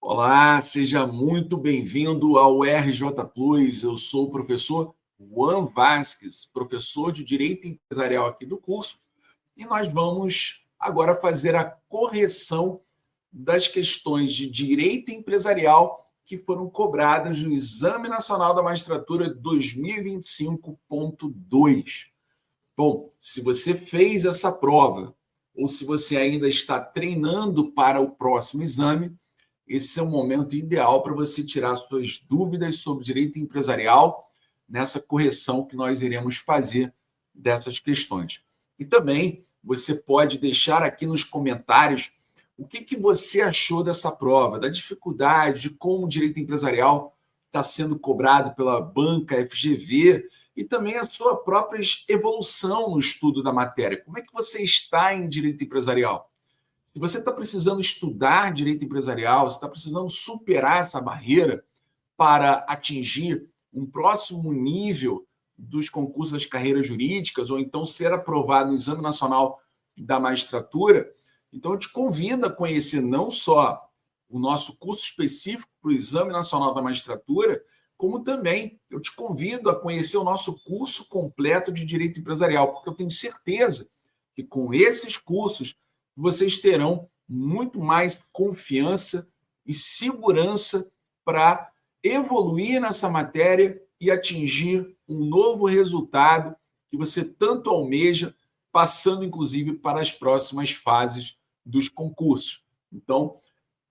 Olá, seja muito bem-vindo ao RJ Plus. Eu sou o professor Juan Vasques, professor de Direito Empresarial aqui do curso, e nós vamos agora fazer a correção das questões de direito empresarial que foram cobradas no Exame Nacional da Magistratura 2025.2. Bom, se você fez essa prova ou se você ainda está treinando para o próximo exame, esse é o momento ideal para você tirar suas dúvidas sobre direito empresarial nessa correção que nós iremos fazer dessas questões. E também você pode deixar aqui nos comentários o que você achou dessa prova, da dificuldade, de como o direito empresarial está sendo cobrado pela banca FGV e também a sua própria evolução no estudo da matéria. Como é que você está em direito empresarial? Se você está precisando estudar direito empresarial, se está precisando superar essa barreira para atingir um próximo nível dos concursos das carreiras jurídicas, ou então ser aprovado no Exame Nacional da Magistratura, então eu te convido a conhecer não só o nosso curso específico para o Exame Nacional da Magistratura, como também eu te convido a conhecer o nosso curso completo de Direito Empresarial, porque eu tenho certeza que com esses cursos vocês terão muito mais confiança e segurança para evoluir nessa matéria e atingir um novo resultado que você tanto almeja, passando inclusive para as próximas fases dos concursos. Então,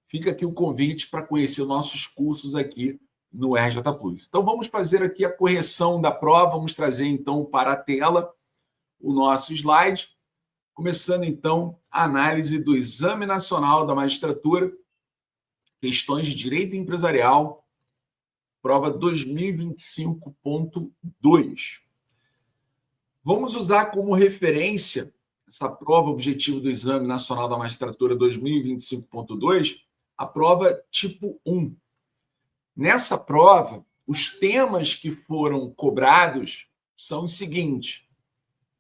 fica aqui o convite para conhecer os nossos cursos aqui no RJ Plus. Então, vamos fazer aqui a correção da prova, vamos trazer então para a tela o nosso slide. Começando, então, a análise do Exame Nacional da Magistratura, questões de direito empresarial, prova 2025.2. Vamos usar como referência essa prova objetiva do Exame Nacional da Magistratura 2025.2, a prova tipo 1. Nessa prova, os temas que foram cobrados são os seguintes: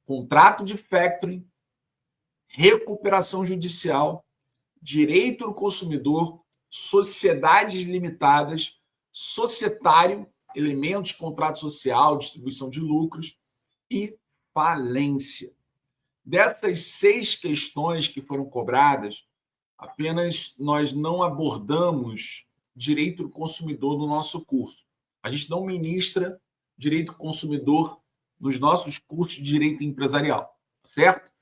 contrato de factoring, recuperação judicial, direito do consumidor, sociedades limitadas, societário, elementos de contrato social, distribuição de lucros e falência. Dessas 6 questões que foram cobradas, apenas nós não abordamos direito do consumidor no nosso curso. A gente não ministra direito do consumidor nos nossos cursos de direito empresarial, certo?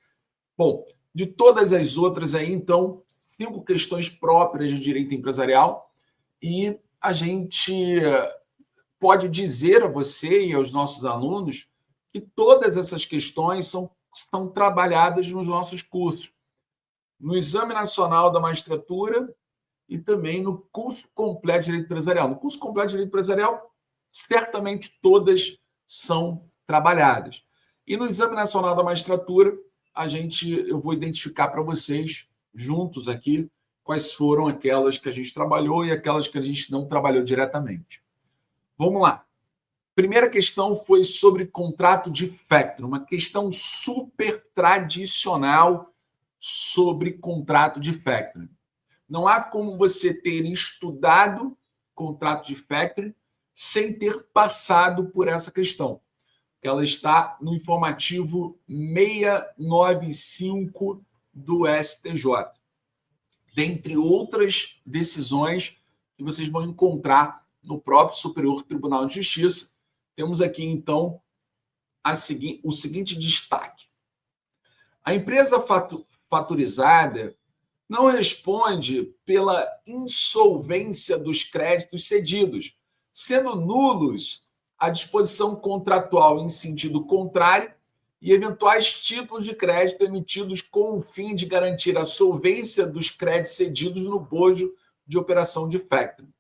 Bom, de todas as outras aí, então, 5 questões próprias de direito empresarial, e a gente pode dizer a você e aos nossos alunos que todas essas questões são trabalhadas nos nossos cursos, no Exame Nacional da Magistratura e também no curso completo de Direito Empresarial. No curso completo de Direito Empresarial, certamente todas são trabalhadas. E no Exame Nacional da Magistratura, eu vou identificar para vocês, juntos aqui, quais foram aquelas que a gente trabalhou e aquelas que a gente não trabalhou diretamente. Vamos lá. Primeira questão foi sobre contrato de factoring, uma questão super tradicional sobre contrato de factoring. Não há como você ter estudado contrato de factoring sem ter passado por essa questão. Ela está no informativo 695 do STJ, dentre outras decisões que vocês vão encontrar no próprio Superior Tribunal de Justiça. Temos aqui, então, o seguinte destaque. A empresa faturizada não responde pela insolvência dos créditos cedidos, sendo nulos a disposição contratual em sentido contrário e eventuais títulos de crédito emitidos com o fim de garantir a solvência dos créditos cedidos no bojo de operação de factoring.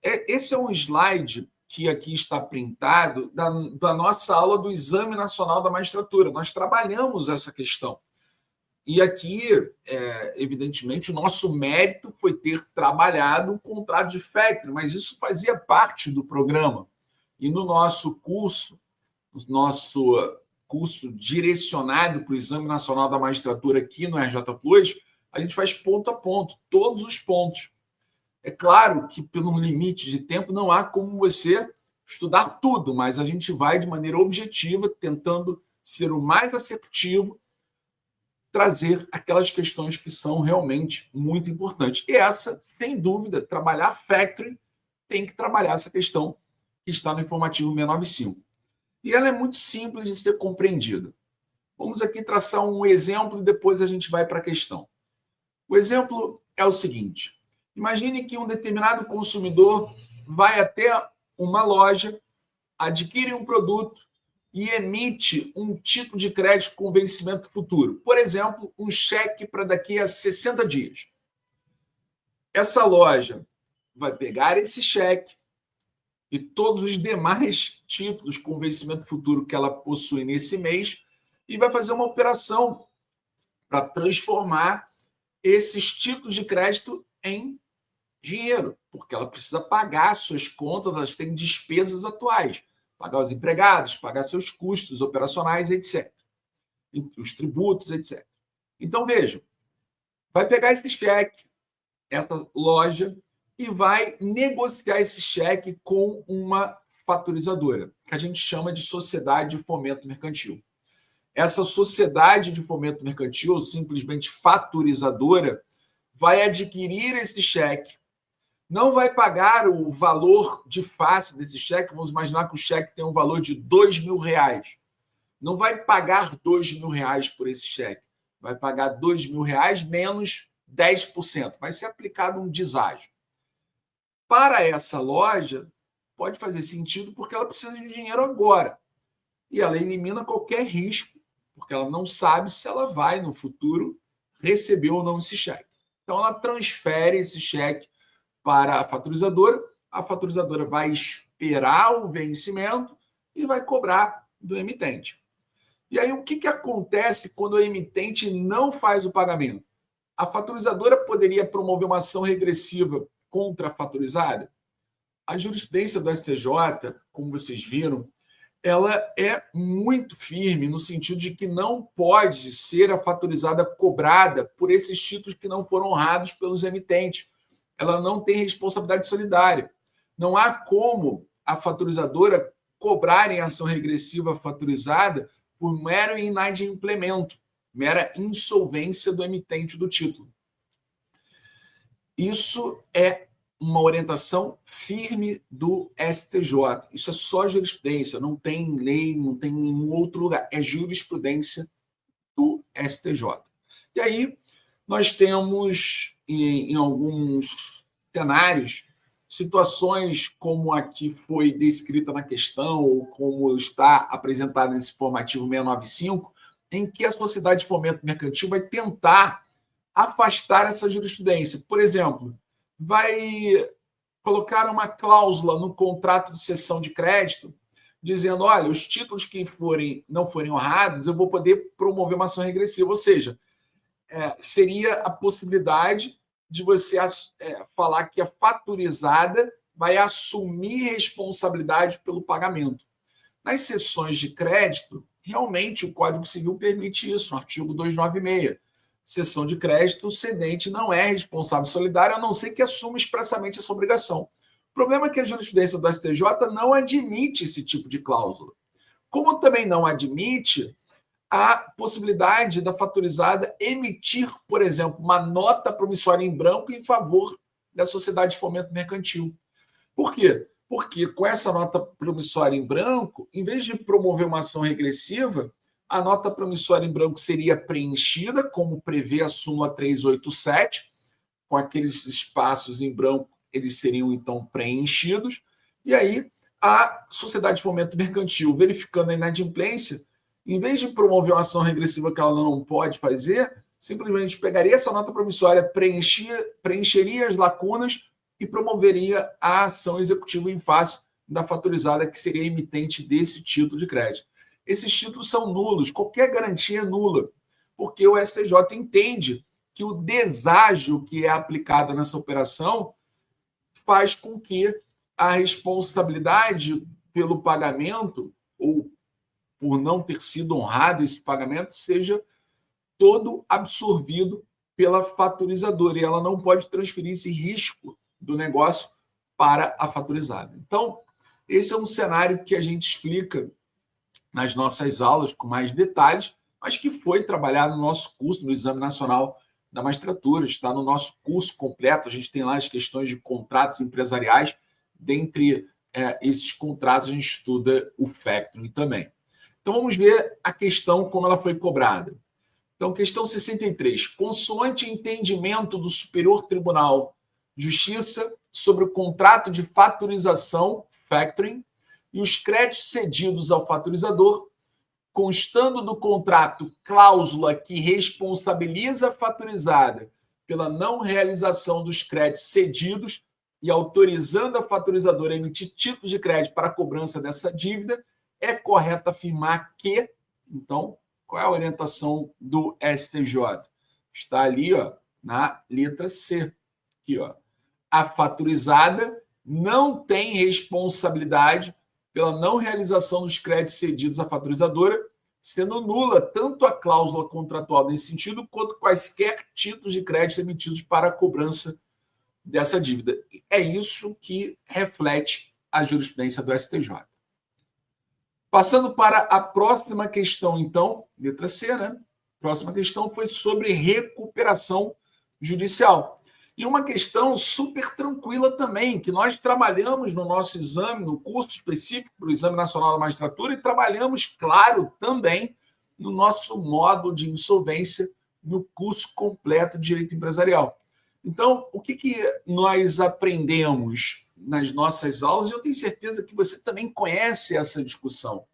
Esse é um slide que aqui está printado da nossa aula do Exame Nacional da Magistratura. Nós trabalhamos essa questão. E aqui, evidentemente, o nosso mérito foi ter trabalhado o contrato de factoring, mas isso fazia parte do programa. E no nosso curso direcionado para o Exame Nacional da Magistratura aqui no RJ Plus, a gente faz ponto a ponto, todos os pontos. É claro que, pelo limite de tempo, não há como você estudar tudo, mas a gente vai de maneira objetiva, tentando ser o mais assertivo, trazer aquelas questões que são realmente muito importantes. E essa, sem dúvida, trabalhar factoring, tem que trabalhar essa questão que está no informativo 695. E ela é muito simples de ser compreendida. Vamos aqui traçar um exemplo e depois a gente vai para a questão. O exemplo é o seguinte: imagine que um determinado consumidor vai até uma loja, adquire um produto e emite um tipo de crédito com vencimento futuro. Por exemplo, um cheque para daqui a 60 dias. Essa loja vai pegar esse cheque e todos os demais títulos com vencimento futuro que ela possui nesse mês e vai fazer uma operação para transformar esses títulos de crédito em dinheiro, porque ela precisa pagar suas contas, elas têm despesas atuais, pagar os empregados, pagar seus custos operacionais, etc. Os tributos, etc. Então, vejam, vai pegar esse cheque, essa loja, e vai negociar esse cheque com uma fatorizadora, que a gente chama de sociedade de fomento mercantil. Essa sociedade de fomento mercantil, ou simplesmente fatorizadora, vai adquirir esse cheque, não vai pagar o valor de face desse cheque. Vamos imaginar que o cheque tem um valor de R$2.000. Não vai pagar R$2.000 por esse cheque. Vai pagar R$2.000 menos 10%. Vai ser aplicado um deságio. Para essa loja, pode fazer sentido porque ela precisa de dinheiro agora. E ela elimina qualquer risco, porque ela não sabe se ela vai, no futuro, receber ou não esse cheque. Então, ela transfere esse cheque para a fatorizadora vai esperar o vencimento e vai cobrar do emitente. E aí, o que acontece quando o emitente não faz o pagamento? A fatorizadora poderia promover uma ação regressiva contra a fatorizada? A jurisprudência do STJ, como vocês viram, ela é muito firme no sentido de que não pode ser a fatorizada cobrada por esses títulos que não foram honrados pelos emitentes. Ela não tem responsabilidade solidária. Não há como a fatorizadora cobrar em ação regressiva fatorizada por mero inadimplemento, mera insolvência do emitente do título. Isso é uma orientação firme do STJ. Isso é só jurisprudência, não tem lei, não tem nenhum outro lugar. É jurisprudência do STJ. E aí nós temos, em alguns cenários, situações como a que foi descrita na questão ou como está apresentada nesse formativo 695, em que a sociedade de fomento mercantil vai tentar afastar essa jurisprudência. Por exemplo, vai colocar uma cláusula no contrato de cessão de crédito dizendo, olha, os títulos que não forem honrados, eu vou poder promover uma ação regressiva. Ou seja, seria a possibilidade de você falar que a fatorizada vai assumir responsabilidade pelo pagamento. Nas cessões de crédito, realmente o Código Civil permite isso, no artigo 296. Cessão de crédito, o cedente não é responsável solidário, a não ser que assuma expressamente essa obrigação. O problema é que a jurisprudência do STJ não admite esse tipo de cláusula. Como também não admite a possibilidade da fatorizada emitir, por exemplo, uma nota promissória em branco em favor da sociedade de fomento mercantil. Por quê? Porque com essa nota promissória em branco, em vez de promover uma ação regressiva, a nota promissória em branco seria preenchida, como prevê a súmula 387, com aqueles espaços em branco, eles seriam então preenchidos, e aí a sociedade de fomento mercantil, verificando a inadimplência, em vez de promover uma ação regressiva que ela não pode fazer, simplesmente pegaria essa nota promissória, preencheria as lacunas e promoveria a ação executiva em face da fatorizada, que seria emitente desse título de crédito. Esses títulos são nulos, qualquer garantia é nula, porque o STJ entende que o deságio que é aplicado nessa operação faz com que a responsabilidade pelo pagamento, ou por não ter sido honrado esse pagamento, seja todo absorvido pela fatorizadora, e ela não pode transferir esse risco do negócio para a fatorizada. Então, esse é um cenário que a gente explica nas nossas aulas com mais detalhes, mas que foi trabalhado no nosso curso, no Exame Nacional da Magistratura, está no nosso curso completo. A gente tem lá as questões de contratos empresariais. Dentre esses contratos, a gente estuda o factoring também. Então, vamos ver a questão, como ela foi cobrada. Então, questão 63. Consoante entendimento do Superior Tribunal de Justiça sobre o contrato de fatorização, factoring, e os créditos cedidos ao fatorizador, constando do contrato cláusula que responsabiliza a fatorizada pela não realização dos créditos cedidos e autorizando a fatorizadora a emitir títulos de crédito para a cobrança dessa dívida, é correto afirmar que, então, qual é a orientação do STJ? Está ali, ó, na letra C. Aqui, ó. A fatorizada não tem responsabilidade pela não realização dos créditos cedidos à fatorizadora, sendo nula tanto a cláusula contratual nesse sentido, quanto quaisquer títulos de crédito emitidos para a cobrança dessa dívida. É isso que reflete a jurisprudência do STJ. Passando para a próxima questão, então, letra C, né? Próxima questão foi sobre recuperação judicial. E uma questão super tranquila também, que nós trabalhamos no nosso exame, no curso específico para o Exame Nacional da Magistratura, e trabalhamos, claro, também no nosso módulo de insolvência no curso completo de Direito Empresarial. Então, o que nós aprendemos nas nossas aulas? Eu tenho certeza que você também conhece essa discussão.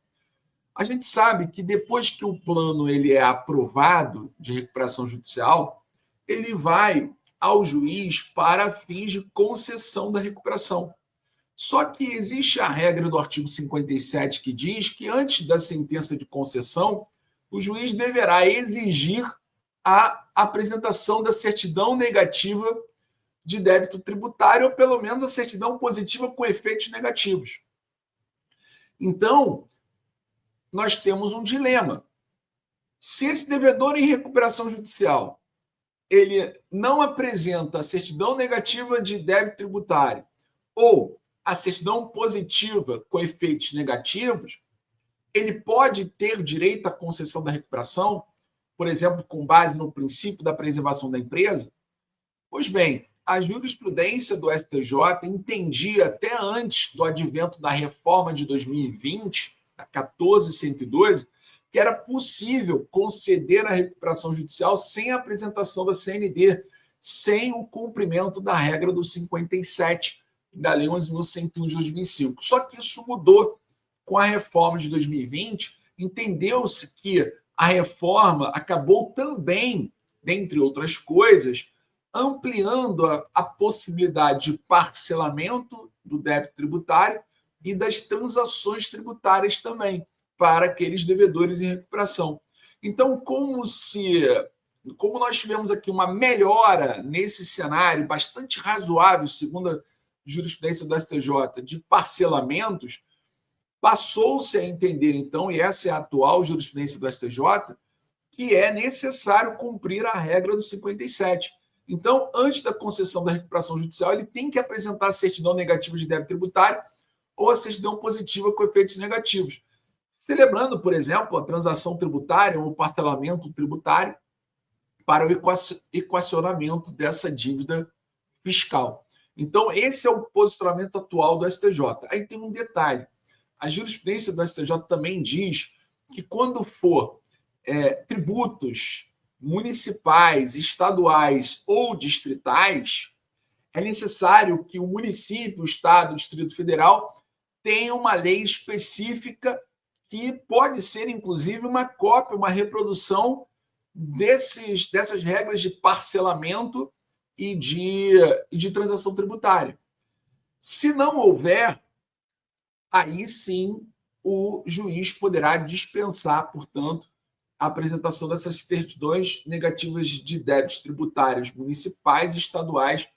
A gente sabe que depois que o plano ele é aprovado de recuperação judicial, ele vai ao juiz para fins de concessão da recuperação. Só que existe a regra do artigo 57 que diz que antes da sentença de concessão, o juiz deverá exigir a apresentação da certidão negativa de débito tributário, ou pelo menos a certidão positiva com efeitos negativos. Então, nós temos um dilema. Se esse devedor em recuperação judicial ele não apresenta a certidão negativa de débito tributário ou a certidão positiva com efeitos negativos, ele pode ter direito à concessão da recuperação, por exemplo, com base no princípio da preservação da empresa? Pois bem, a jurisprudência do STJ entendia até antes do advento da reforma de 2020, a 14.112, que era possível conceder a recuperação judicial sem a apresentação da CND, sem o cumprimento da regra do 57 da Lei 11.101 de 2005. Só que isso mudou com a reforma de 2020. Entendeu-se que a reforma acabou também, dentre outras coisas, ampliando a possibilidade de parcelamento do débito tributário e das transações tributárias também, para aqueles devedores em recuperação. Então, como nós tivemos aqui uma melhora nesse cenário bastante razoável, segundo a jurisprudência do STJ, de parcelamentos, passou-se a entender, então, e essa é a atual jurisprudência do STJ, que é necessário cumprir a regra do 57. Então, antes da concessão da recuperação judicial, ele tem que apresentar a certidão negativa de débito tributário ou a certidão positiva com efeitos negativos, celebrando, por exemplo, a transação tributária ou o parcelamento tributário para o equacionamento dessa dívida fiscal. Então, esse é o posicionamento atual do STJ. Aí tem um detalhe. A jurisprudência do STJ também diz que quando for tributos municipais, estaduais ou distritais, é necessário que o município, o estado, o Distrito Federal tenha uma lei específica que pode ser, inclusive, uma cópia, uma reprodução dessas regras de parcelamento e de transação tributária. Se não houver, aí sim o juiz poderá dispensar, portanto, a apresentação dessas certidões negativas de débitos tributários municipais, estaduais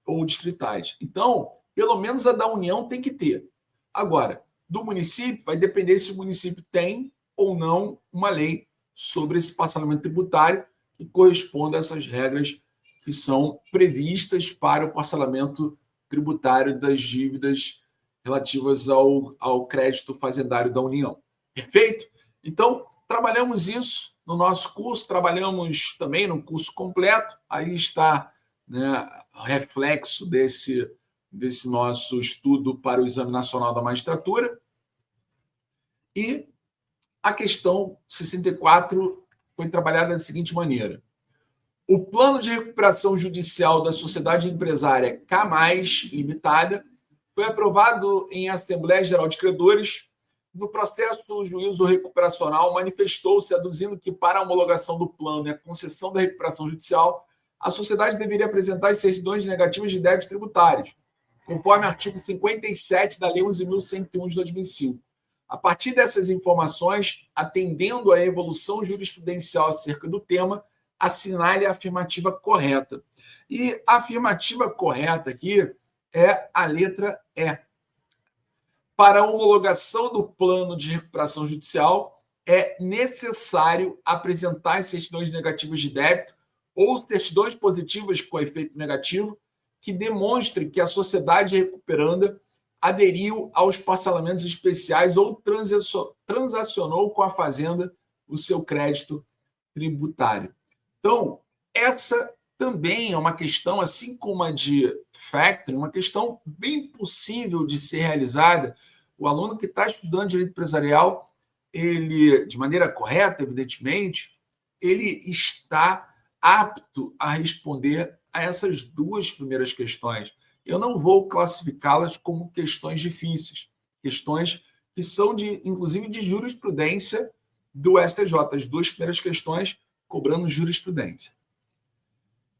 ou distritais. Então, pelo menos a da União tem que ter. Agora, do município, vai depender se o município tem ou não uma lei sobre esse parcelamento tributário que corresponda a essas regras que são previstas para o parcelamento tributário das dívidas relativas ao crédito fazendário da União. Perfeito? Então, trabalhamos isso no nosso curso, trabalhamos também no curso completo, aí está, né, reflexo desse nosso estudo para o Exame Nacional da Magistratura. E a questão 64 foi trabalhada da seguinte maneira. O plano de recuperação judicial da sociedade empresária K+, limitada, foi aprovado em Assembleia Geral de Credores. No processo, o juízo recuperacional manifestou-se aduzindo que, para a homologação do plano e a concessão da recuperação judicial, a sociedade deveria apresentar as certidões negativas de débitos tributários, conforme artigo 57 da Lei 11.101 de 2005. A partir dessas informações, atendendo à evolução jurisprudencial acerca do tema, assinale a afirmativa correta. E a afirmativa correta aqui é a letra E. Para a homologação do plano de recuperação judicial, é necessário apresentar as certidões negativas de débito ou certidões positivas com efeito negativo que demonstrem que a sociedade recuperanda aderiu aos parcelamentos especiais ou transacionou com a fazenda o seu crédito tributário. Então, essa também é uma questão, assim como a de factoring, uma questão bem possível de ser realizada. O aluno que está estudando direito empresarial, ele, de maneira correta, evidentemente, ele está apto a responder a essas duas primeiras questões. Eu não vou classificá-las como questões difíceis, questões que são, inclusive, de jurisprudência do STJ, as duas primeiras questões cobrando jurisprudência.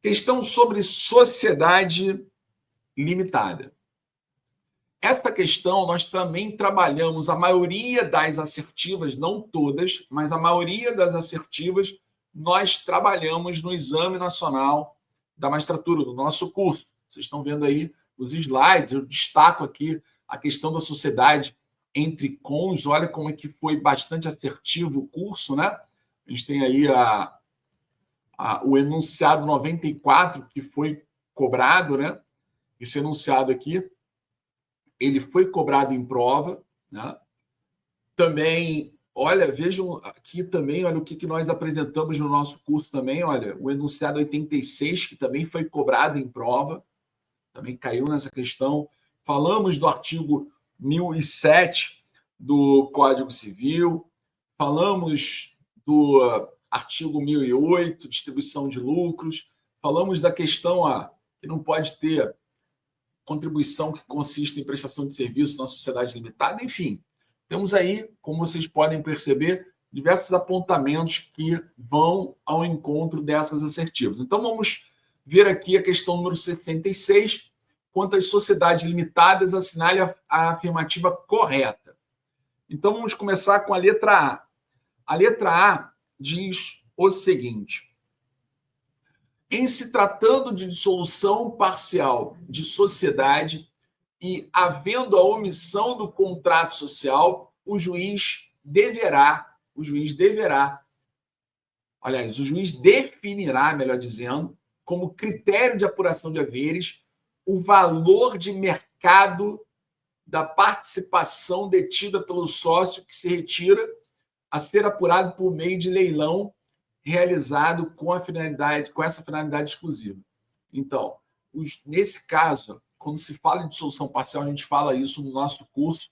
Questão sobre sociedade limitada. Esta questão nós também trabalhamos a maioria das assertivas, não todas, mas a maioria das assertivas nós trabalhamos no Exame Nacional da Magistratura, do nosso curso. Vocês estão vendo aí os slides, eu destaco aqui a questão da sociedade entre cônjuges, olha como é que foi bastante assertivo o curso, né? A gente tem aí o enunciado 94, que foi cobrado, né? Esse enunciado aqui, ele foi cobrado em prova, né? Também, olha, vejam aqui também, olha o que nós apresentamos no nosso curso também, olha, o enunciado 86, que também foi cobrado em prova, também caiu nessa questão. Falamos do artigo 1007 do Código Civil, falamos do artigo 1008, distribuição de lucros, falamos da questão que não pode ter contribuição que consiste em prestação de serviço na sociedade limitada, enfim. Temos aí, como vocês podem perceber, diversos apontamentos que vão ao encontro dessas assertivas. Então, vamos ver aqui a questão número 66, quanto às sociedades limitadas, assinale a afirmativa correta. Então, vamos começar com a letra A. A letra A diz o seguinte: em se tratando de dissolução parcial de sociedade e havendo a omissão do contrato social, o juiz deverá, aliás, o juiz definirá, melhor dizendo, como critério de apuração de haveres, o valor de mercado da participação detida pelo sócio que se retira a ser apurado por meio de leilão realizado com essa finalidade exclusiva. Então, nesse caso, quando se fala em dissolução parcial, a gente fala isso no nosso curso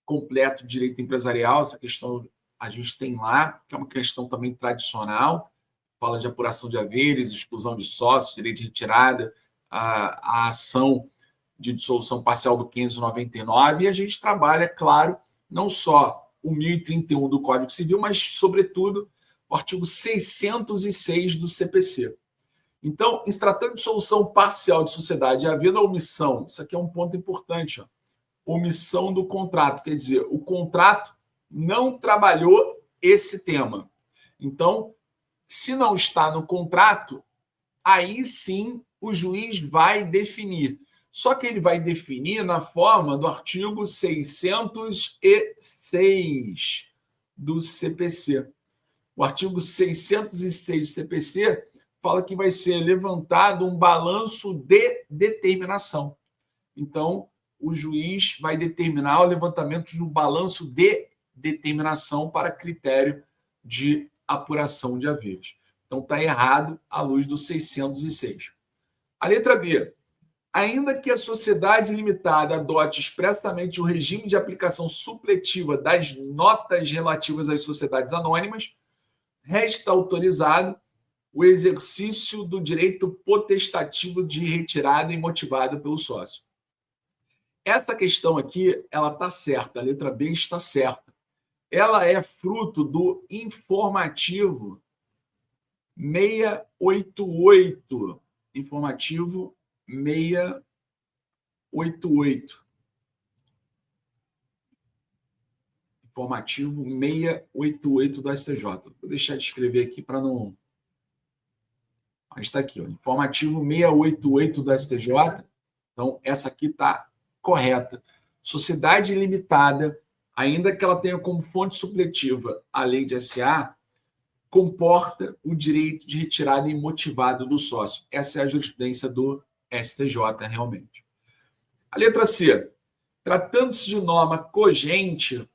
completo de direito empresarial. Essa questão a gente tem lá, que é uma questão também tradicional, fala de apuração de haveres, exclusão de sócios, direito de retirada, a ação de dissolução parcial do 599, e a gente trabalha, claro, não só o 1031 do Código Civil, mas, sobretudo, o artigo 606 do CPC. Então, em se tratando de dissolução parcial de sociedade, havendo a omissão, isso aqui é um ponto importante, omissão do contrato, quer dizer, o contrato não trabalhou esse tema. Então, se não está no contrato, aí sim o juiz vai definir. Só que ele vai definir na forma do artigo 606 do CPC. O artigo 606 do CPC fala que vai ser levantado um balanço de determinação. então o juiz vai determinar o levantamento do balanço de determinação para critério de apuração de haveres. Então está errado à luz do 606. A letra B. Ainda que a sociedade limitada adote expressamente o regime de aplicação supletiva das notas relativas às sociedades anônimas, resta autorizado o exercício do direito potestativo de retirada e motivado pelo sócio. Essa questão aqui, ela está certa, a letra B está certa. Ela é fruto do informativo 688. Informativo 688. Informativo 688 do STJ. Vou deixar de escrever aqui para não... Mas está aqui, ó. Informativo 688 do STJ. Então, essa aqui está correta. Sociedade limitada, ainda que ela tenha como fonte supletiva a lei de SA, comporta o direito de retirada imotivado do sócio. Essa é a jurisprudência do STJ, realmente. A letra C. Tratando-se de norma cogente,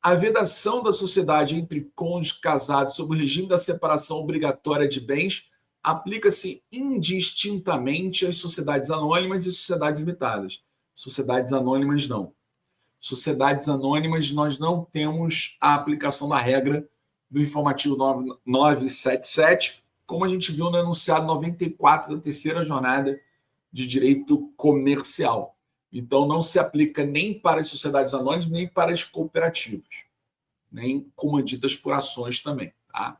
a vedação da sociedade entre cônjuges casados sob o regime da separação obrigatória de bens aplica-se indistintamente às sociedades anônimas e sociedades limitadas. Sociedades anônimas, não. Sociedades anônimas, nós não temos a aplicação da regra do informativo 977, como a gente viu no enunciado 94 da terceira jornada de direito comercial. Então, não se aplica nem para as sociedades anônimas, nem para as cooperativas, nem comanditas por ações também. Tá?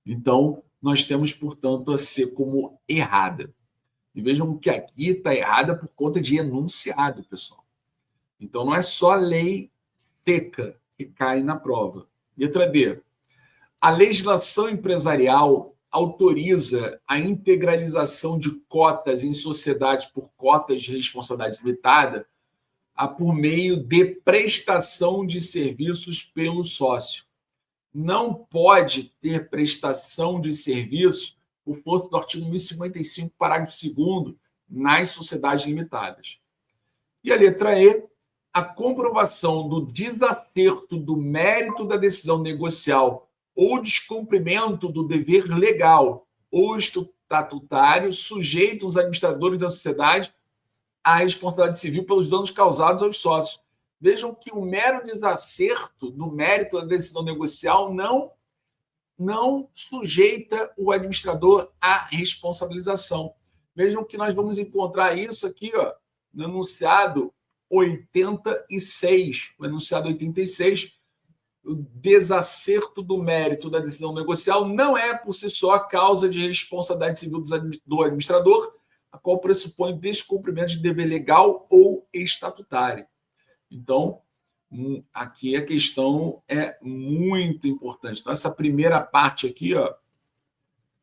Então, nós temos, portanto, a ser como errada. E vejam que aqui está errada por conta de enunciado, pessoal. Então, não é só lei seca que cai na prova. Letra D. A legislação empresarial autoriza a integralização de cotas em sociedades por cotas de responsabilidade limitada por meio de prestação de serviços pelo sócio. Não pode ter prestação de serviço por força do artigo 1055, parágrafo 2º, nas sociedades limitadas. E a letra E, a comprovação do desacerto do mérito da decisão negocial ou descumprimento do dever legal ou estatutário sujeito os administradores da sociedade à responsabilidade civil pelos danos causados aos sócios. Vejam que o mero desacerto do mérito da decisão negocial não sujeita o administrador à responsabilização. Vejam que nós vamos encontrar isso aqui, ó, no enunciado 86. O enunciado 86, o desacerto do mérito da decisão negocial não é, por si só, a causa de responsabilidade civil do administrador, a qual pressupõe descumprimento de dever legal ou estatutário. Então, aqui a questão é muito importante. Então, essa primeira parte aqui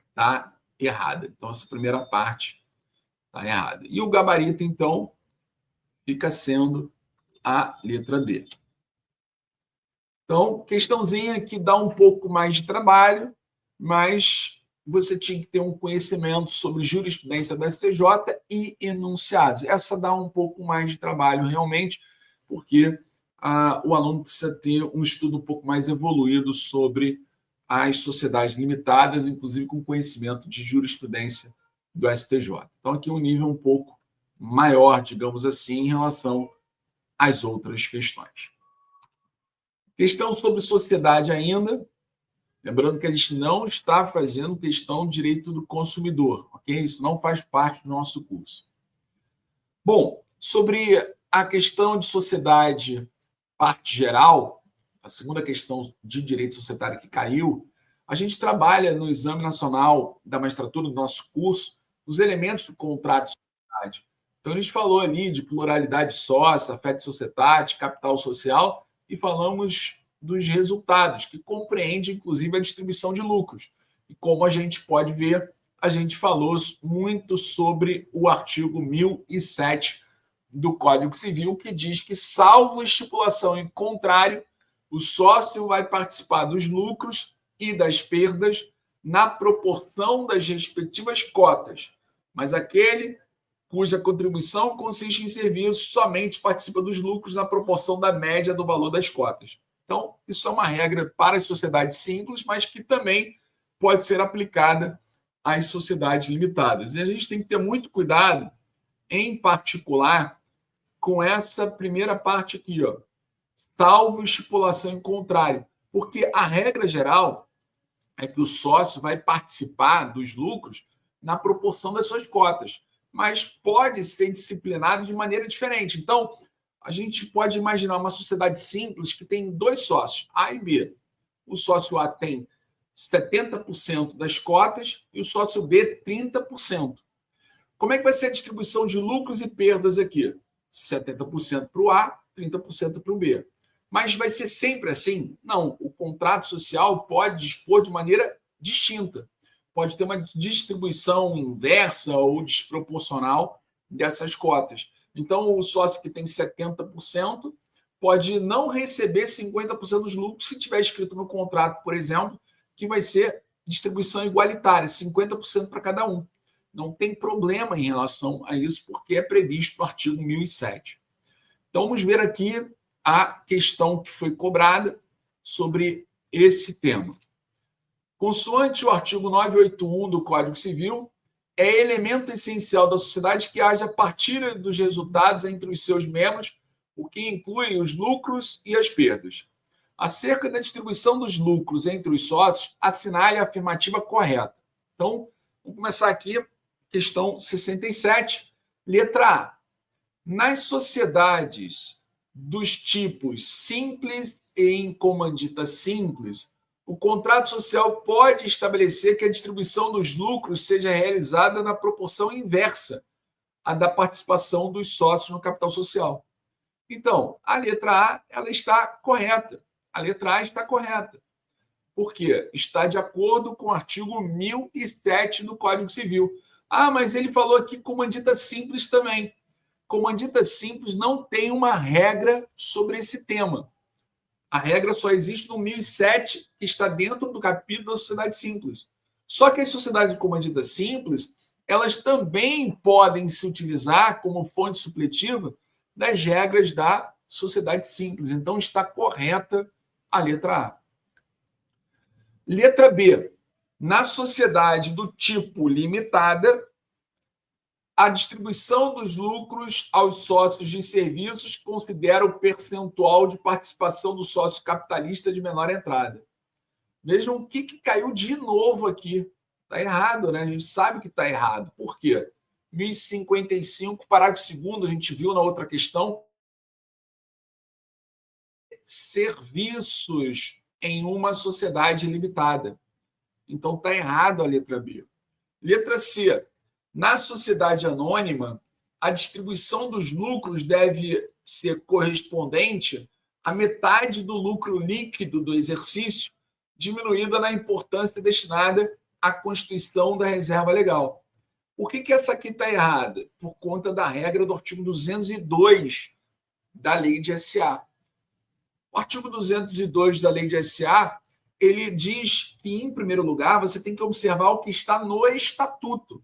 está errada. Então, essa primeira parte está errada. E o gabarito, então, fica sendo a letra B. Então, questãozinha que dá um pouco mais de trabalho, mas você tinha que ter um conhecimento sobre jurisprudência da STJ e enunciados. Essa dá um pouco mais de trabalho, realmente, porque o aluno precisa ter um estudo um pouco mais evoluído sobre as sociedades limitadas, inclusive com conhecimento de jurisprudência do STJ. Então, aqui um nível um pouco maior, digamos assim, em relação às outras questões. Questão sobre sociedade ainda. Lembrando que a gente não está fazendo questão de direito do consumidor, ok? Isso não faz parte do nosso curso. Bom, sobre a questão de sociedade parte geral, a segunda questão de direito societário que caiu, a gente trabalha no Exame Nacional da Magistratura do nosso curso os elementos do contrato de sociedade. Então, a gente falou ali de pluralidade sócia, afeto societate, capital social, e falamos dos resultados, que compreende, inclusive, a distribuição de lucros. E como a gente pode ver, a gente falou muito sobre o artigo 1007 do Código Civil, que diz que, salvo estipulação em contrário, o sócio vai participar dos lucros e das perdas na proporção das respectivas cotas, mas aquele cuja contribuição consiste em serviços, somente participa dos lucros na proporção da média do valor das cotas. Então, isso é uma regra para as sociedades simples, mas que também pode ser aplicada às sociedades limitadas. E a gente tem que ter muito cuidado, em particular, com essa primeira parte aqui, ó, salvo estipulação em contrário, porque a regra geral é que o sócio vai participar dos lucros na proporção das suas cotas, mas pode ser disciplinado de maneira diferente. Então, a gente pode imaginar uma sociedade simples que tem dois sócios, A e B. O sócio A tem 70% das cotas e o sócio B 30%. Como é que vai ser a distribuição de lucros e perdas aqui? 70% para o A, 30% para o B. Mas vai ser sempre assim? Não. O contrato social pode dispor de maneira distinta. Pode ter uma distribuição inversa ou desproporcional dessas cotas. Então, o sócio que tem 70% pode não receber 50% dos lucros se tiver escrito no contrato, por exemplo, que vai ser distribuição igualitária, 50% para cada um. Não tem problema em relação a isso, porque é previsto no artigo 1007. Então, vamos ver aqui a questão que foi cobrada sobre esse tema. Consoante o artigo 981 do Código Civil, é elemento essencial da sociedade que haja partilha dos resultados entre os seus membros, o que inclui os lucros e as perdas. Acerca da distribuição dos lucros entre os sócios, assinale a afirmativa correta. Então, vamos começar aqui, questão 67, letra A. Nas sociedades dos tipos simples e em comandita simples, o contrato social pode estabelecer que a distribuição dos lucros seja realizada na proporção inversa à da participação dos sócios no capital social. Então, a letra A ela está correta. A letra A está correta. Por quê? Está de acordo com o artigo 1007 do Código Civil. Ah, mas ele falou aqui comandita simples também. Comandita simples não tem uma regra sobre esse tema. A regra só existe no 1007, que está dentro do capítulo da sociedade simples. Só que as sociedades de comandita simples, elas também podem se utilizar como fonte supletiva das regras da sociedade simples. Então, está correta a letra A. Letra B. Na sociedade do tipo limitada, a distribuição dos lucros aos sócios de serviços considera o percentual de participação do sócio capitalista de menor entrada. Vejam o que caiu de novo aqui. Está errado, né? A gente sabe que está errado. Por quê? 1055, parágrafo 2º, a gente viu na outra questão, serviços em uma sociedade limitada. Então, está errado a letra B. Letra C. Na sociedade anônima, a distribuição dos lucros deve ser correspondente à metade do lucro líquido do exercício, diminuída na importância destinada à constituição da reserva legal. Por que essa aqui está errada? Por conta da regra do artigo 202 da Lei de SA. O artigo 202 da Lei de SA, ele diz que, em primeiro lugar, você tem que observar o que está no estatuto.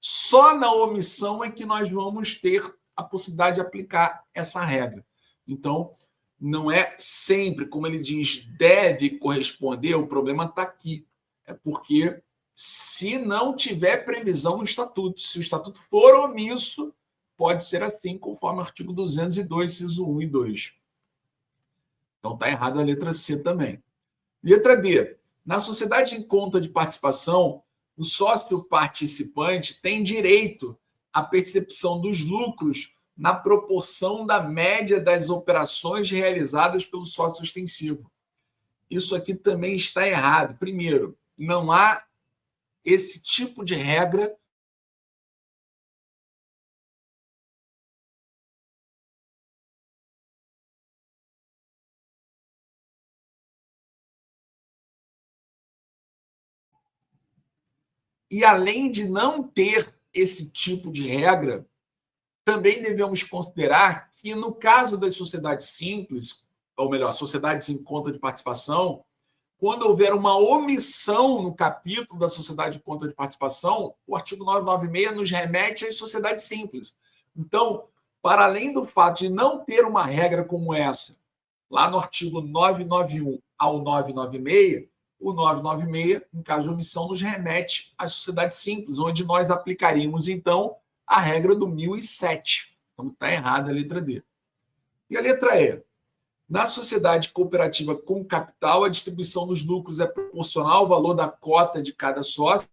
Só na omissão é que nós vamos ter a possibilidade de aplicar essa regra. Então, não é sempre, como ele diz, deve corresponder, o problema está aqui. É porque, se não tiver previsão no estatuto, se o estatuto for omisso, pode ser assim, conforme o artigo 202, inciso 1 e 2. Então, está errado a letra C também. Letra D. Na sociedade em conta de participação, o sócio participante tem direito à percepção dos lucros na proporção da média das operações realizadas pelo sócio ostensivo. Isso aqui também está errado. Primeiro, não há esse tipo de regra e, além de não ter esse tipo de regra, também devemos considerar que, no caso das sociedades simples, ou melhor, sociedades em conta de participação, quando houver uma omissão no capítulo da sociedade de conta de participação, o artigo 996 nos remete às sociedades simples. Então, para além do fato de não ter uma regra como essa, lá no artigo 991 ao 996, o 996, em caso de omissão, nos remete às sociedades simples, onde nós aplicaríamos, então, a regra do 1007. Então, está errada a letra D. E a letra E? Na sociedade cooperativa com capital, a distribuição dos lucros é proporcional ao valor da cota de cada sócio.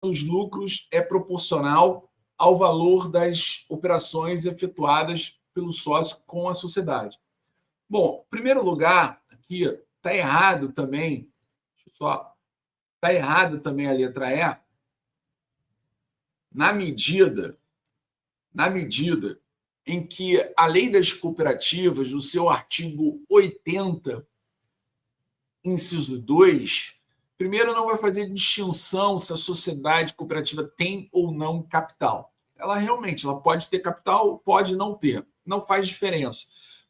Os lucros é proporcional ao valor das operações efetuadas pelo sócio com a sociedade. Bom, em primeiro lugar, aqui está errado também, está errado também a letra E, na medida em que a lei das cooperativas, no seu artigo 80, inciso 2, primeiro não vai fazer distinção se a sociedade cooperativa tem ou não capital. Ela realmente pode ter capital, pode não ter, não faz diferença.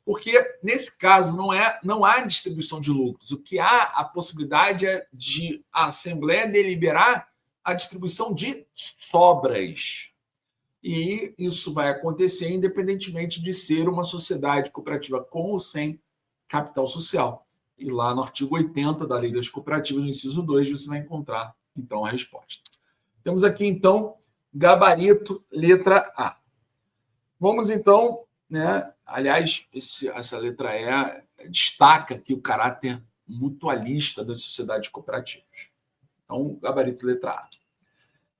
Porque, nesse caso, não há distribuição de lucros. O que há a possibilidade é de a Assembleia deliberar a distribuição de sobras. E isso vai acontecer independentemente de ser uma sociedade cooperativa com ou sem capital social. E lá no artigo 80 da Lei das Cooperativas, no inciso 2, você vai encontrar, então, a resposta. Temos aqui, então, gabarito, letra A. Vamos, então, aliás, essa letra E destaca aqui o caráter mutualista das sociedades cooperativas. Então, gabarito, letra A.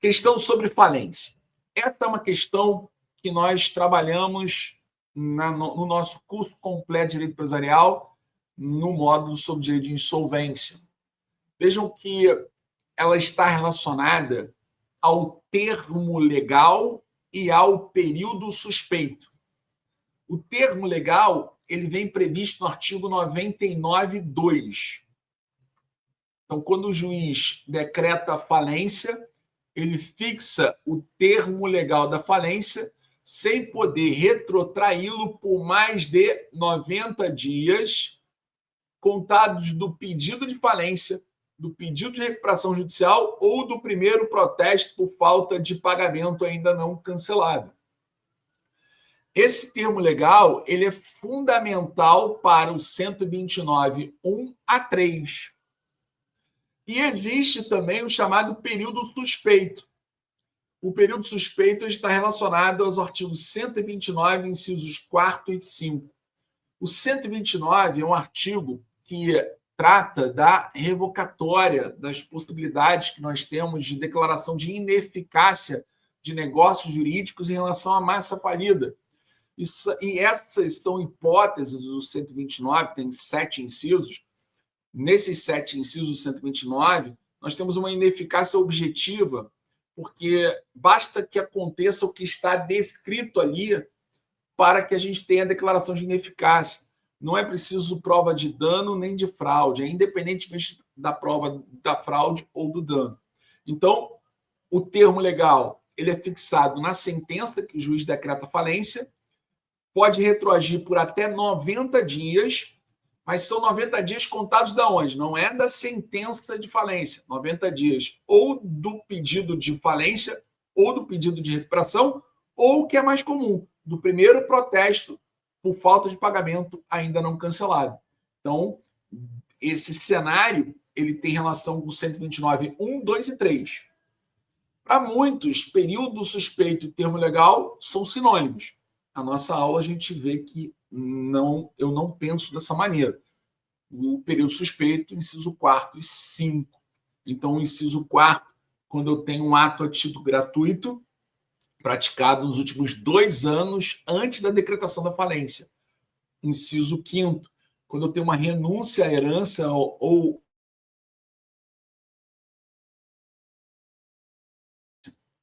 Questão sobre falência. Essa é uma questão que nós trabalhamos no nosso curso completo de Direito Empresarial, no módulo sobre direito de insolvência. Vejam que ela está relacionada ao termo legal e ao período suspeito. O termo legal ele vem previsto no artigo 99.2. Então, quando o juiz decreta a falência, ele fixa o termo legal da falência sem poder retrotraí-lo por mais de 90 dias, contados do pedido de falência, do pedido de recuperação judicial ou do primeiro protesto por falta de pagamento ainda não cancelado. Esse termo legal ele é fundamental para o 129.1 a 3. E existe também o chamado período suspeito. O período suspeito está relacionado aos artigos 129, incisos 4 e 5. O 129 é um artigo que trata da revocatória das possibilidades que nós temos de declaração de ineficácia de negócios jurídicos em relação à massa falida. E essas são hipóteses do 129, tem 7 incisos. Nesses 7 incisos do 129, nós temos uma ineficácia objetiva, porque basta que aconteça o que está descrito ali para que a gente tenha a declaração de ineficácia. Não é preciso prova de dano nem de fraude, é independentemente da prova da fraude ou do dano. Então, o termo legal ele é fixado na sentença que o juiz decreta falência, pode retroagir por até 90 dias, mas são 90 dias contados da onde? Não é da sentença de falência. 90 dias ou do pedido de falência, ou do pedido de recuperação, ou o que é mais comum, do primeiro protesto por falta de pagamento ainda não cancelado. Então, esse cenário ele tem relação com 129.1, 2 e 3. Para muitos, período suspeito e termo legal são sinônimos. Na nossa aula, a gente vê que eu não penso dessa maneira. O período suspeito, inciso 4 e 5. Então, o inciso 4, quando eu tenho um ato a título gratuito, praticado nos últimos 2 anos antes da decretação da falência. Inciso 5º, quando eu tenho uma renúncia à herança ou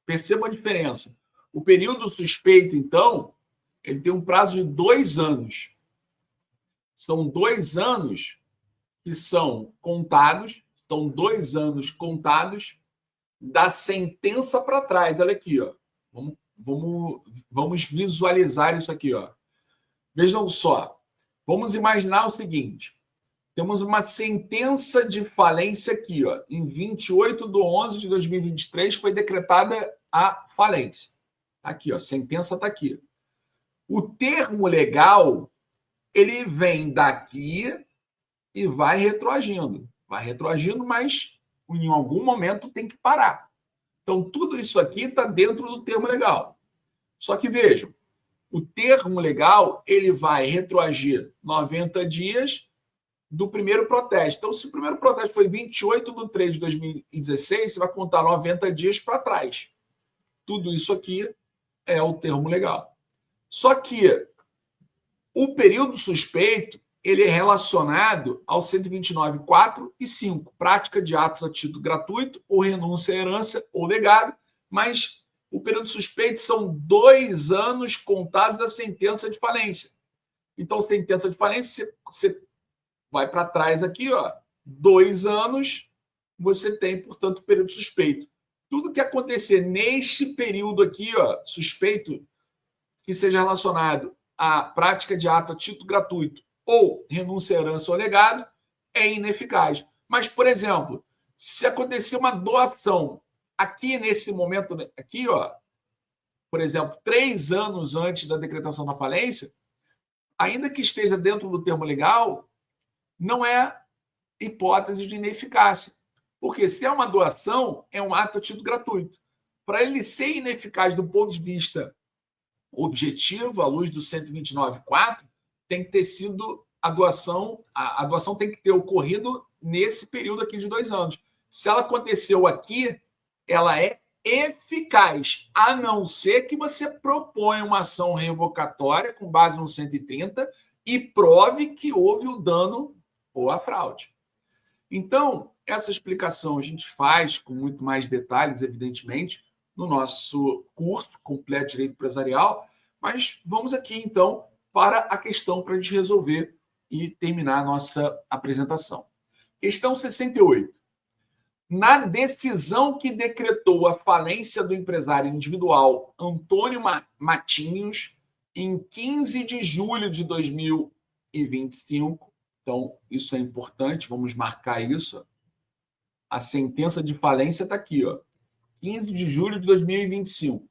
perceba a diferença. O período suspeito, então, ele tem um prazo de 2 anos. São 2 anos que são contados, são 2 anos contados da sentença para trás. Olha aqui, ó. Vamos visualizar isso aqui, ó. Vejam só. Vamos imaginar o seguinte. Temos uma sentença de falência aqui. Ó. Em 28/11/2023 foi decretada a falência. Aqui, ó, a sentença está aqui. O termo legal, ele vem daqui e vai retroagindo. Vai retroagindo, mas em algum momento tem que parar. Então, tudo isso aqui está dentro do termo legal. Só que, vejam, o termo legal ele vai retroagir 90 dias do primeiro protesto. Então, se o primeiro protesto foi 28/3/2016, você vai contar 90 dias para trás. Tudo isso aqui é o termo legal. Só que o período suspeito ele é relacionado ao 129.4 e 5, prática de atos a título gratuito ou renúncia à herança ou legado, mas o período suspeito são 2 anos contados da sentença de falência. Então, sentença de falência, você vai para trás aqui, ó, 2 anos, você tem, portanto, o período suspeito. Tudo que acontecer neste período aqui, ó, suspeito, que seja relacionado à prática de ato a título gratuito ou renúncia à herança ou legado, é ineficaz. Mas, por exemplo, se acontecer uma doação aqui nesse momento, aqui, ó, por exemplo, 3 anos antes da decretação da falência, ainda que esteja dentro do termo legal, não é hipótese de ineficácia. Porque se é uma doação, é um ato a título gratuito. Para ele ser ineficaz do ponto de vista objetivo, à luz do 129.4, tem que ter sido a doação tem que ter ocorrido nesse período aqui de 2 anos. Se ela aconteceu aqui, ela é eficaz, a não ser que você proponha uma ação revocatória com base no 130 e prove que houve o dano ou a fraude. Então, essa explicação a gente faz com muito mais detalhes, evidentemente, no nosso curso completo de Direito Empresarial, mas vamos aqui, então, para a questão para a gente resolver e terminar a nossa apresentação. Questão 68. Na decisão que decretou a falência do empresário individual Antônio Matinhos, em 15 de julho de 2025, então isso é importante, vamos marcar isso. A sentença de falência está aqui, ó, 15 de julho de 2025.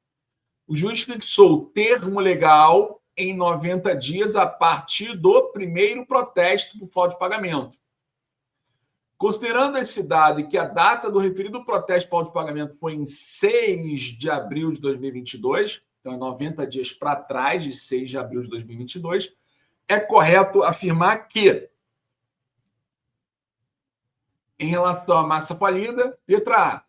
O juiz fixou o termo legal em 90 dias a partir do primeiro protesto por falta de pagamento. Considerando esse dado e que a data do referido protesto por falta de pagamento foi em 6 de abril de 2022, então é 90 dias para trás de 6 de abril de 2022, é correto afirmar que, em relação à massa falida, letra A,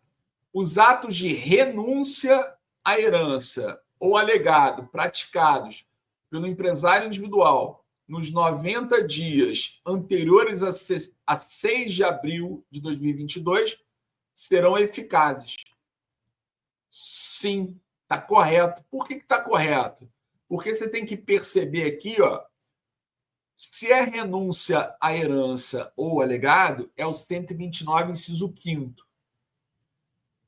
os atos de renúncia à herança ou a legado praticados pelo empresário individual nos 90 dias anteriores a 6 de abril de 2022 serão eficazes. Sim, está correto. Por que está correto? Porque você tem que perceber aqui, ó, se é renúncia à herança ou a legado, é o 129, inciso 5º.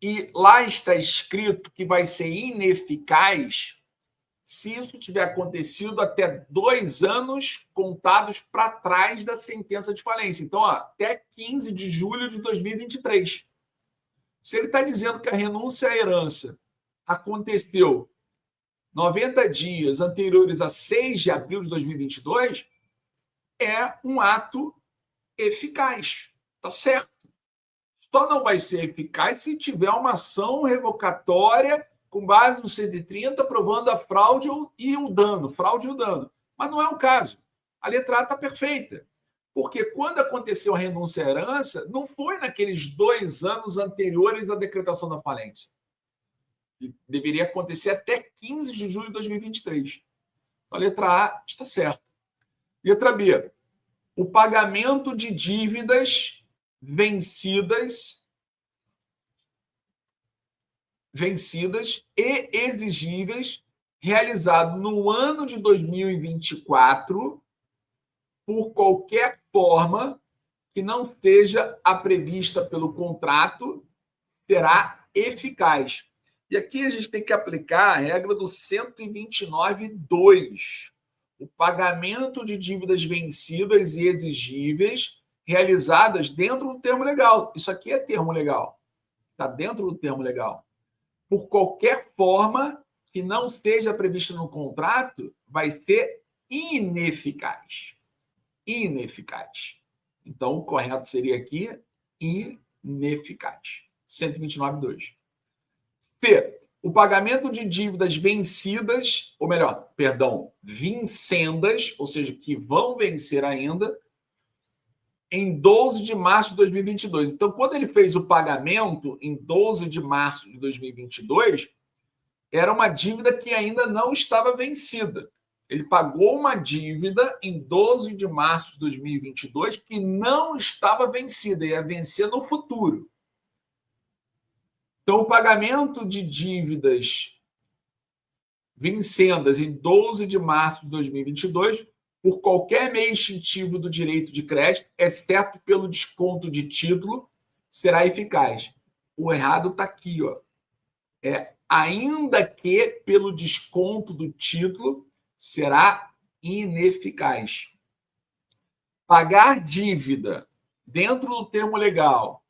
E lá está escrito que vai ser ineficaz se isso tiver acontecido até 2 anos contados para trás da sentença de falência. Então, ó, até 15 de julho de 2023. Se ele está dizendo que a renúncia à herança aconteceu 90 dias anteriores a 6 de abril de 2022, é um ato eficaz. Tá certo? Só não vai ser eficaz se tiver uma ação revocatória com base no 130, provando a fraude e o dano. Mas não é o caso. A letra A está perfeita. Porque quando aconteceu a renúncia à herança, não foi naqueles 2 anos anteriores à decretação da falência. E deveria acontecer até 15 de julho de 2023. Então, a letra A está certa. Letra B. O pagamento de dívidas vencidas e exigíveis realizado no ano de 2024 por qualquer forma que não seja a prevista pelo contrato será eficaz. E aqui a gente tem que aplicar a regra do 129.2. o pagamento de dívidas vencidas e exigíveis realizadas dentro do termo legal. Isso aqui é termo legal. Está dentro do termo legal. Por qualquer forma que não esteja prevista no contrato, vai ser ineficaz. Ineficaz. Então, o correto seria aqui ineficaz. 129.2. C. O pagamento de dívidas vencidas, ou melhor, perdão, vincendas, ou seja, que vão vencer ainda, em 12 de março de 2022. Então, quando ele fez o pagamento em 12 de março de 2022, era uma dívida que ainda não estava vencida. Ele pagou uma dívida em 12 de março de 2022 que não estava vencida, ia vencer no futuro. Então, o pagamento de dívidas vincendas em 12 de março de 2022, por qualquer meio extintivo do direito de crédito, exceto pelo desconto de título, será eficaz. O errado está aqui, ó. Ainda que pelo desconto do título, será ineficaz. Pagar dívida dentro do termo legal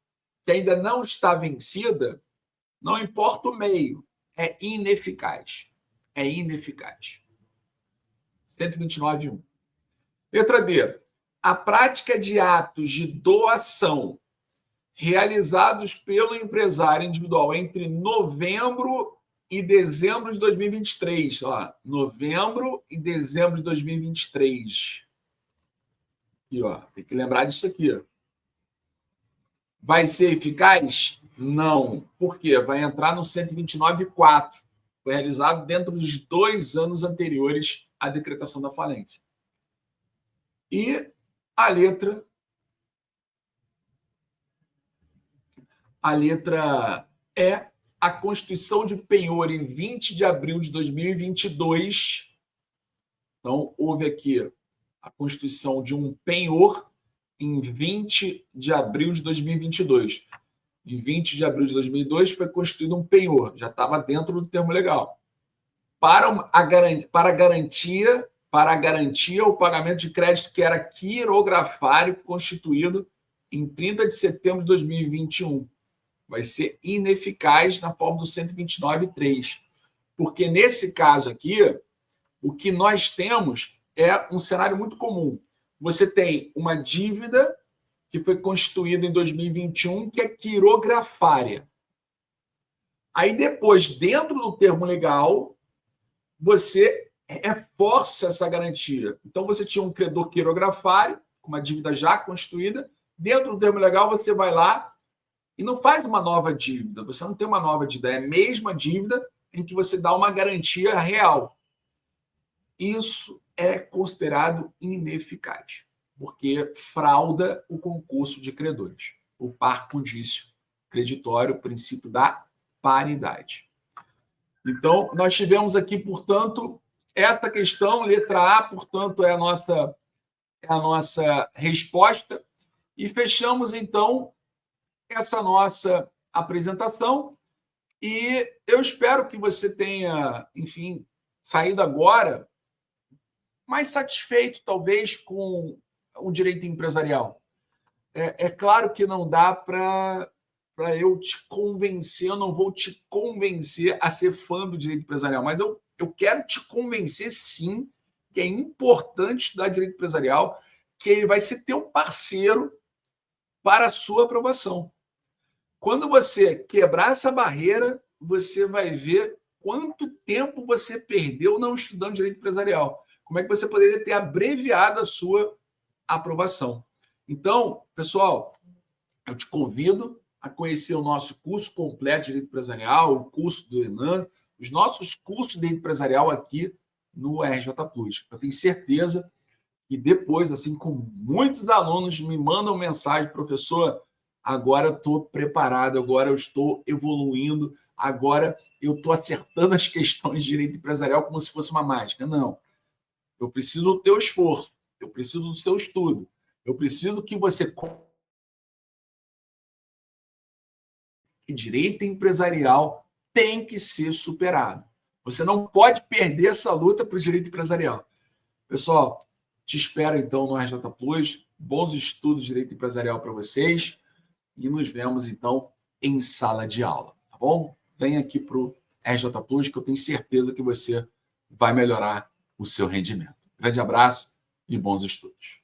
que ainda não está vencida, não importa o meio, é ineficaz. É ineficaz. 129.1. Letra D. A prática de atos de doação realizados pelo empresário individual entre novembro e dezembro de 2023. Ó, novembro e dezembro de 2023. Aqui, ó, tem que lembrar disso aqui. Ó. Vai ser eficaz? Não. Por quê? Vai entrar no 129.4. Foi realizado dentro dos 2 anos anteriores à decretação da falência. E a letra E, a constituição de penhor em 20 de abril de 2022. Então, houve aqui a constituição de um penhor em 20 de abril de 2022. Em 20 de abril de 2002 foi constituído um penhor, já estava dentro do termo legal. Para a garantia, o pagamento de crédito que era quirografário constituído em 30 de setembro de 2021. Vai ser ineficaz na forma do 129.3. Porque nesse caso aqui, o que nós temos é um cenário muito comum. Você tem uma dívida que foi constituída em 2021, que é quirografária. Aí depois, dentro do termo legal, você reforça essa garantia. Então, você tinha um credor quirografário, com uma dívida já constituída. Dentro do termo legal, você vai lá e não faz uma nova dívida. Você não tem uma nova dívida. É a mesma dívida em que você dá uma garantia real. Isso é considerado ineficaz, porque frauda o concurso de credores. O par condício creditório, o princípio da paridade. Então, nós tivemos aqui, portanto, essa questão, letra A, portanto, é a nossa resposta. E fechamos, então, essa nossa apresentação. E eu espero que você tenha, enfim, saído agora mais satisfeito, talvez, com o direito empresarial. É claro que não dá para eu te convencer, eu não vou te convencer a ser fã do direito empresarial, mas eu quero te convencer, sim, que é importante estudar direito empresarial, que ele vai ser teu parceiro para a sua aprovação. Quando você quebrar essa barreira, você vai ver quanto tempo você perdeu não estudando direito empresarial. Como é que você poderia ter abreviado a sua aprovação. Então, pessoal, eu te convido a conhecer o nosso curso completo de Direito Empresarial, o curso do Enan, os nossos cursos de Direito Empresarial aqui no RJ Plus. Eu tenho certeza que depois, assim como muitos alunos me mandam mensagem, professor, agora eu estou preparado, agora eu estou evoluindo, agora eu estou acertando as questões de Direito Empresarial como se fosse uma mágica. Não. Eu preciso do teu esforço, eu preciso do seu estudo, eu preciso que você... que direito empresarial tem que ser superado. Você não pode perder essa luta para o direito empresarial. Pessoal, te espero então no RJ Plus. Bons estudos de direito empresarial para vocês e nos vemos então em sala de aula, tá bom? Vem aqui para o RJ Plus que eu tenho certeza que você vai melhorar o seu rendimento. Grande abraço e bons estudos.